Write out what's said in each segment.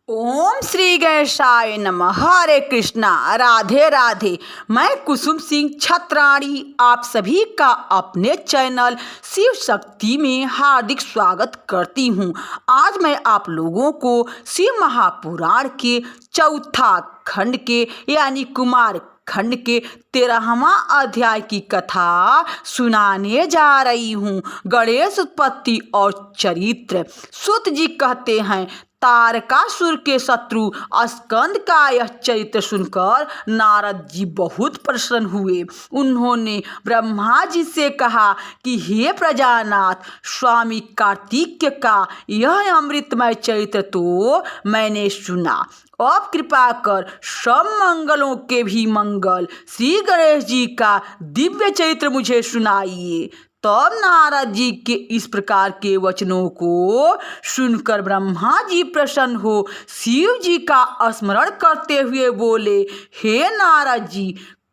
ओम श्री गणेशाय नमः। हरे कृष्णा, राधे राधे। मैं कुसुम सिंह छत्राणी आप सभी का अपने चैनल शिव शक्ति में हार्दिक स्वागत करती हूँ। आज मैं आप लोगों को शिव महापुराण के चौथा खंड के यानी कुमार खंड के 13वां अध्याय की कथा सुनाने जा रही हूँ। गणेश उत्पत्ति और चरित्र। सूत जी कहते हैं, तारकासुर के शत्रु स्कंद का यह चरित्र सुनकर नारद जी बहुत प्रसन्न हुए। उन्होंने ब्रह्मा जी से कहा कि हे प्रजानाथ, स्वामी कार्तिकेय का यह अमृतमय चरित्र तो मैंने सुना। अब कृपा कर सब मंगलों के भी मंगल श्री गणेश जी का दिव्य चरित्र मुझे सुनाइए। तब नारद जी के इस प्रकार के वचनों को सुनकर ब्रह्मा जी प्रसन्न हो शिव जी का स्मरण करते हुए बोले, हे नारद जी,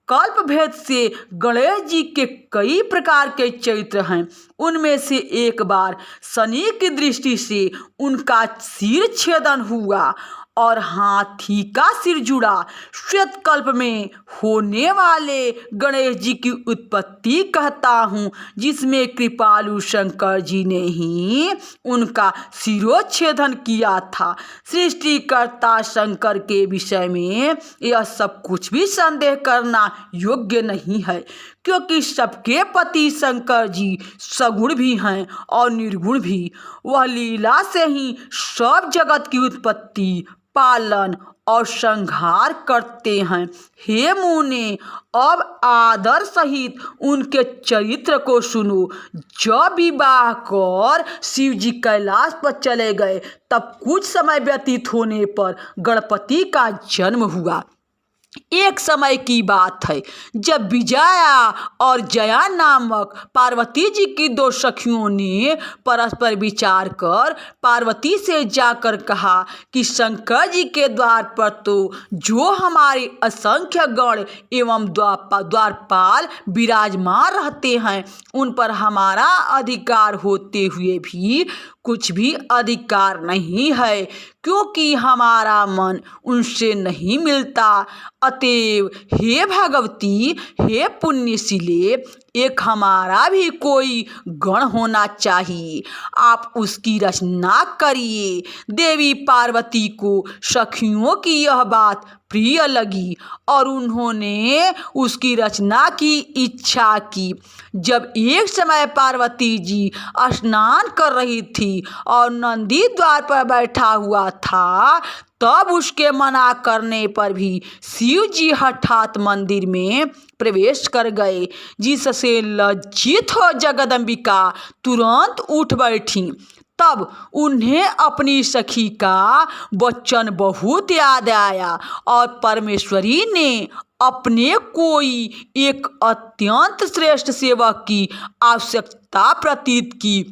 कल्प भेद से गणेश जी के कई प्रकार के चरित्र हैं। उनमें से एक बार शनि की दृष्टि से उनका सिर छेदन हुआ और हाथी का सिर जुड़ा। श्वेत कल्प में होने वाले गणेश जी की उत्पत्ति कहता हूँ, जिसमें कृपालु शंकर जी ने ही उनका सिरोच्छेदन किया था। सृष्टिकर्ता शंकर के विषय में यह सब कुछ भी संदेह करना योग्य नहीं है, क्योंकि सबके पति शंकर जी सगुण भी हैं और निर्गुण भी। वह लीला से ही सब जगत की उत्पत्ति, पालन और संहार करते हैं। हे मुने, अब आदर सहित उनके चरित्र को सुनो। जब विवाह कर शिव जी कैलाश पर चले गए, तब कुछ समय व्यतीत होने पर गणपति का जन्म हुआ। एक समय की बात है, जब विजया और जया नामक पार्वती जी की दो सखियों ने परस्पर विचार कर पार्वती से जाकर कहा कि शंकर जी के द्वार पर तो जो हमारे असंख्य गण एवं द्वारपाल विराजमान रहते हैं, उन पर हमारा अधिकार होते हुए भी कुछ भी अधिकार नहीं है, क्योंकि हमारा मन उनसे नहीं मिलता। अतएव हे भगवती, हे पुण्यशीले, एक हमारा भी कोई गण होना चाहिए। आप उसकी रचना करिए। देवी पार्वती को सखियों की यह बात प्रिय लगी और उन्होंने उसकी रचना की इच्छा की। जब एक समय पार्वती जी स्नान कर रही थी और नंदी द्वार पर बैठा हुआ था, तब उसके मना करने पर भी शिव जी हठात मंदिर में प्रवेश कर गए, जिससे लज्जित हो जगदम्बिका तुरंत उठ बैठी। तब उन्हें अपनी सखी का वचन बहुत याद आया और परमेश्वरी ने अपने कोई एक अत्यंत श्रेष्ठ सेवक की आवश्यकता प्रतीत की।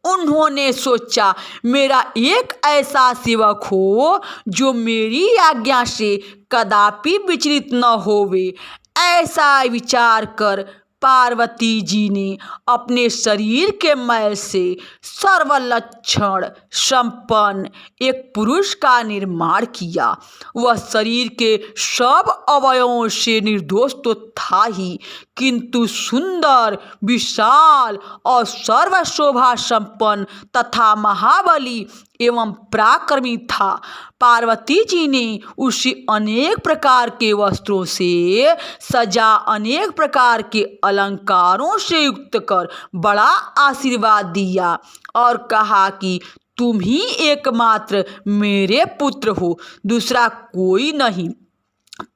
उन्होंने सोचा, मेरा एक ऐसा सेवक हो जो मेरी आज्ञा से कदापि विचलित न होवे। ऐसा विचार कर पार्वती जी ने अपने शरीर के मैल से सर्वलक्षण संपन्न एक पुरुष का निर्माण किया। वह शरीर के सब अवयवों से निर्दोष तो था ही, किंतु सुंदर, विशाल और सर्वशोभा संपन्न तथा महाबली एवं पराक्रमी था। पार्वती जी ने उसे अनेक प्रकार के वस्त्रों से सजा, अनेक प्रकार के अलंकारों से युक्त कर बड़ा आशीर्वाद दिया और कहा कि तुम ही एकमात्र मेरे पुत्र हो, दूसरा कोई नहीं।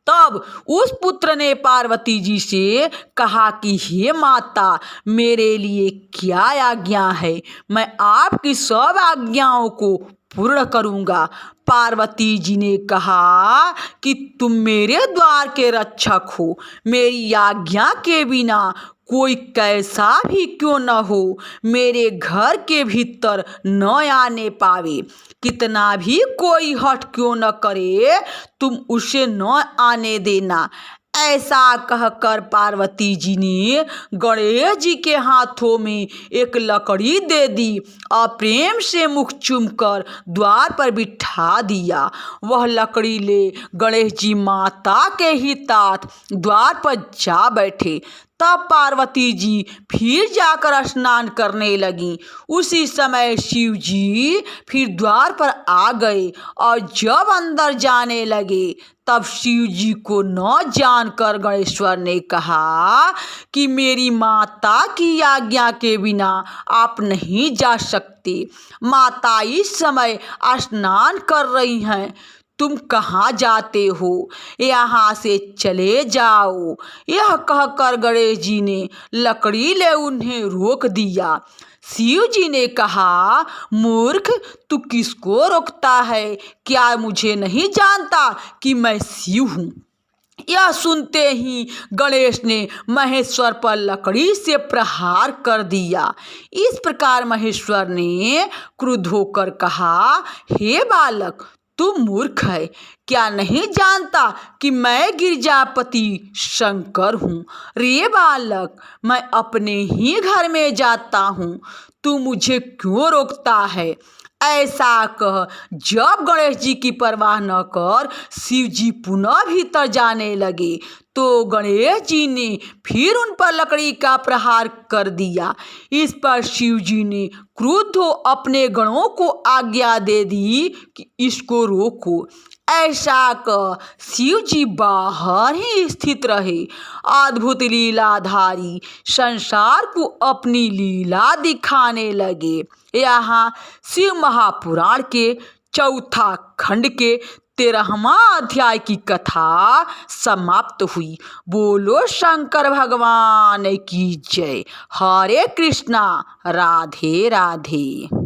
तब उस पुत्र ने पार्वती जी से कहा कि हे माता, मेरे लिए क्या आज्ञा है, मैं आपकी सब आज्ञाओं को पूर्ण करूँगा। पार्वती जी ने कहा कि तुम मेरे द्वार के रक्षक हो, मेरी आज्ञा के बिना कोई कैसा भी क्यों न हो, मेरे घर के भीतर न आने पावे। कितना भी कोई हट क्यों न करे, तुम उसे न आने देना। ऐसा कहकर पार्वती जी ने गणेश जी के हाथों में एक लकड़ी दे दी और प्रेम से मुख चूमकर द्वार पर बिठा दिया। वह लकड़ी ले गणेश जी माता के ही तात द्वार पर जा बैठे। तब पार्वती जी फिर जाकर स्नान करने लगी। उसी समय शिव जी फिर द्वार पर आ गए और जब अंदर जाने लगे तब शिव जी को न जानकर गणेश्वर ने कहा कि मेरी माता की आज्ञा के बिना आप नहीं जा सकते। माता इस समय स्नान कर रही हैं, तुम कहाँ जाते हो? यहाँ से चले जाओ। यह कहकर गणेश जी ने लकड़ी ले उन्हें रोक दिया। शिव जी ने कहा, मूर्ख, तू किसको रोकता है? क्या मुझे नहीं जानता कि मैं शिव हूँ? यह सुनते ही गणेश ने महेश्वर पर लकड़ी से प्रहार कर दिया। इस प्रकार महेश्वर ने क्रुद्ध होकर कहा, हे बालक, तू मूर्ख है, क्या नहीं जानता कि मैं गिरजापति शंकर हूँ? रे बालक, मैं अपने ही घर में जाता हूँ, तू मुझे क्यों रोकता है? ऐसा कह जब गणेश जी की परवाह न कर शिव जी पुनः भीतर जाने लगे तो गणेश जी ने फिर उन पर लकड़ी का प्रहार कर दिया। इस पर शिव जी ने क्रुद्ध हो अपने गणों को आज्ञा दे दी कि इसको रोको। ऐसा कह शिव जी बाहर ही स्थित रहे। अद्भुत लीलाधारी संसार को अपनी लीला दिखाने लगे। यहाँ शिव महापुराण के चौथा खंड के 13वां अध्याय की कथा समाप्त हुई। बोलो शंकर भगवान की जय। हरे कृष्णा, राधे राधे।